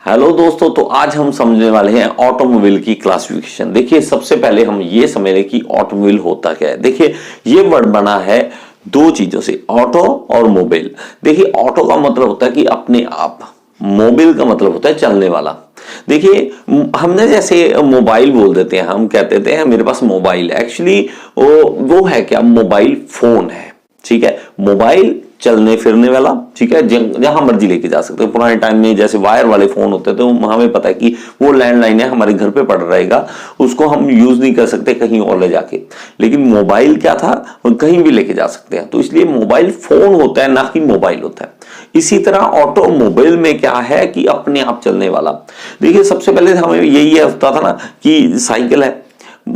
Hello दोस्तों, तो आज हम समझने वाले हैं ऑटोमोबाइल की क्लासिफिकेशन। देखिए, सबसे पहले हम ये समझ लें कि ऑटोमोबाइल होता क्या है। देखिए, ये वर्ड बना है दो चीजों से, ऑटो और मोबाइल। देखिए, ऑटो का मतलब होता है कि अपने आप, मोबाइल का मतलब होता है चलने वाला। देखिए, हमने जैसे मोबाइल बोल देते हैं, हम कहते थे मेरे पास मोबाइल, एक्चुअली वो है क्या, मोबाइल फोन है। ठीक है, मोबाइल चलने फिरने वाला, ठीक है, जहां मर्जी लेके जा सकते हैं। पुराने टाइम में जैसे वायर वाले फोन होते थे, तो हमें पता है कि वो लैंडलाइन है, हमारे घर पे पड़ रहेगा, उसको हम यूज नहीं कर सकते कहीं और ले जाके। लेकिन मोबाइल क्या था, कहीं भी लेके जा सकते हैं, तो इसलिए मोबाइल फोन होता है, ना कि मोबाइल होता है। इसी तरह ऑटोमोबाइल में क्या है कि अपने आप चलने वाला। देखिए, सबसे पहले हमें यही होता था ना कि साइकिल है,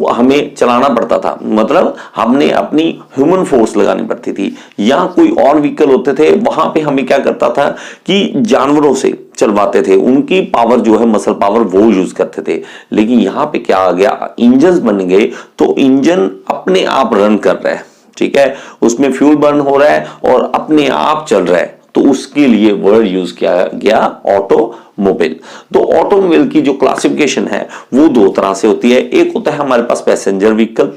हमें चलाना पड़ता था, मतलब हमने अपनी ह्यूमन फोर्स लगानी पड़ती थी। या कोई और व्हीकल होते थे, वहां पे हमें क्या करता था कि जानवरों से चलवाते थे, उनकी पावर जो है, मसल पावर, वो यूज करते थे। लेकिन यहां पे क्या आ गया, इंजन बन गए, तो इंजन अपने आप रन कर रहा है, ठीक है, उसमें फ्यूल बर्न हो रहा है और अपने आप चल रहा है, तो उसके लिए वर्ड यूज किया गया ऑटोमोबाइल। तो ऑटोमोबाइल की जो क्लासिफिकेशन है वो दो तरह से होती है। एक होता है हमारे पास पैसेंजर व्हीकल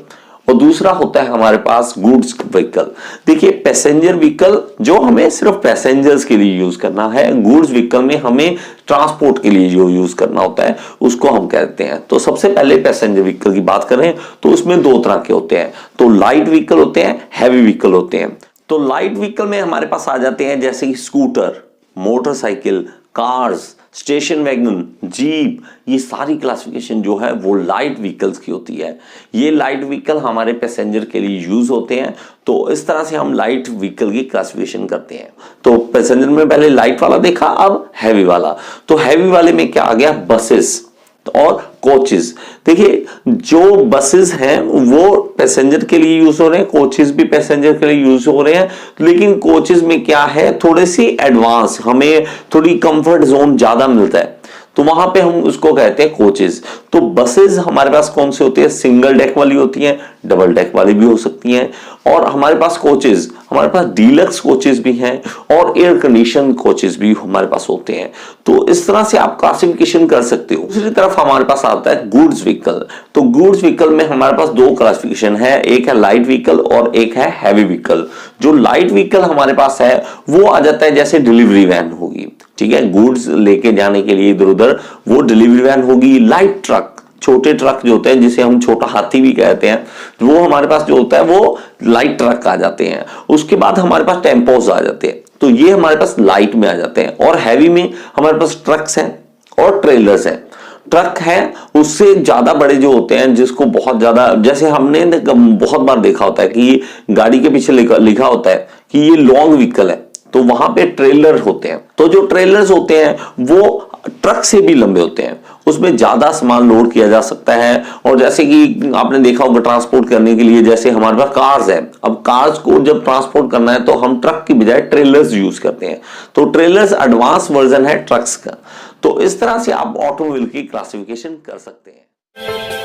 और दूसरा होता है हमारे पास गुड्स व्हीकल। देखिए, पैसेंजर व्हीकल जो हमें सिर्फ पैसेंजर्स के लिए यूज करना है, गुड्स व्हीकल में हमें ट्रांसपोर्ट के लिए जो यूज करना होता है उसको हम कहते हैं। तो सबसे पहले पैसेंजर व्हीकल की बात करें तो उसमें दो तरह के होते हैं, तो लाइट व्हीकल होते हैं, हैवी व्हीकल होते हैं। तो लाइट व्हीकल में हमारे पास आ जाते हैं जैसे कि scooter, motorcycle, cars, station wagon, jeep, ये सारी क्लासिफिकेशन जो है वो लाइट व्हीकल्स की होती है। ये लाइट व्हीकल हमारे पैसेंजर के लिए यूज होते हैं, तो इस तरह से हम लाइट व्हीकल की क्लासिफिकेशन करते हैं। तो पैसेंजर में पहले लाइट वाला देखा, अब हैवी वाला। तो हैवी वाले में क्या आ गया, बसेस और कोचेस। देखिए, जो बसेस हैं वो पैसेंजर के लिए यूज हो रहे हैं, कोचेस भी पैसेंजर के लिए यूज हो रहे हैं। लेकिन कोचेस में क्या है, थोड़ी सी एडवांस, हमें थोड़ी कंफर्ट जोन ज्यादा मिलता है, तो वहां पे हम उसको कहते हैं कोचेस। तो बसेस हमारे पास कौन सी होती है, सिंगल डेक वाली होती हैं, डबल डेक वाली भी हो सकती हैं। और हमारे पास कोचेस, हमारे पास डीलक्स कोचेस भी हैं और एयर कंडीशन कोचेस भी हमारे पास होते हैं। तो इस तरह से आप क्लासिफिकेशन कर सकते हो। दूसरी तरफ हमारे पास आता है गुड्स व्हीकल। तो गुड्स व्हीकल में हमारे पास दो क्लासिफिकेशन है, एक है लाइट व्हीकल और एक है हैवी व्हीकल। जो लाइट व्हीकल हमारे पास है वो आ जाता है जैसे डिलीवरी वैन होगी, ठीक है, गुड्स लेके जाने के लिए इधर उधर, वो डिलीवरी वैन होगी। लाइट ट्रक, छोटे ट्रक जो होते हैं, जिसे हम छोटा हाथी भी कहते हैं, वो हमारे पास जो होता है वो लाइट ट्रक आ जाते हैं। उसके बाद हमारे पास टेम्पोज आ जाते हैं, तो ये हमारे पास लाइट में आ जाते हैं। और हैवी में हमारे पास ट्रक्स हैं और ट्रेलर्स हैं। ट्रक है उससे ज्यादा बड़े जो होते हैं, जिसको बहुत ज्यादा, जैसे हमने बहुत बार देखा होता है कि गाड़ी के पीछे लिखा होता है कि ये लॉन्ग व्हीकल है, तो वहां पे ट्रेलर होते हैं। तो जो ट्रेलर्स होते हैं वो ट्रक से भी लंबे होते हैं, उसमें ज्यादा सामान लोड किया जा सकता है। और जैसे कि आपने देखा होगा ट्रांसपोर्ट करने के लिए, जैसे हमारे पास कार्स है, अब कार्स को जब ट्रांसपोर्ट करना है तो हम ट्रक की बजाय ट्रेलर्स यूज करते हैं। तो ट्रेलर्स एडवांस वर्जन है ट्रक्स का। तो इस तरह से आप ऑटोमोबाइल की क्लासिफिकेशन कर सकते हैं।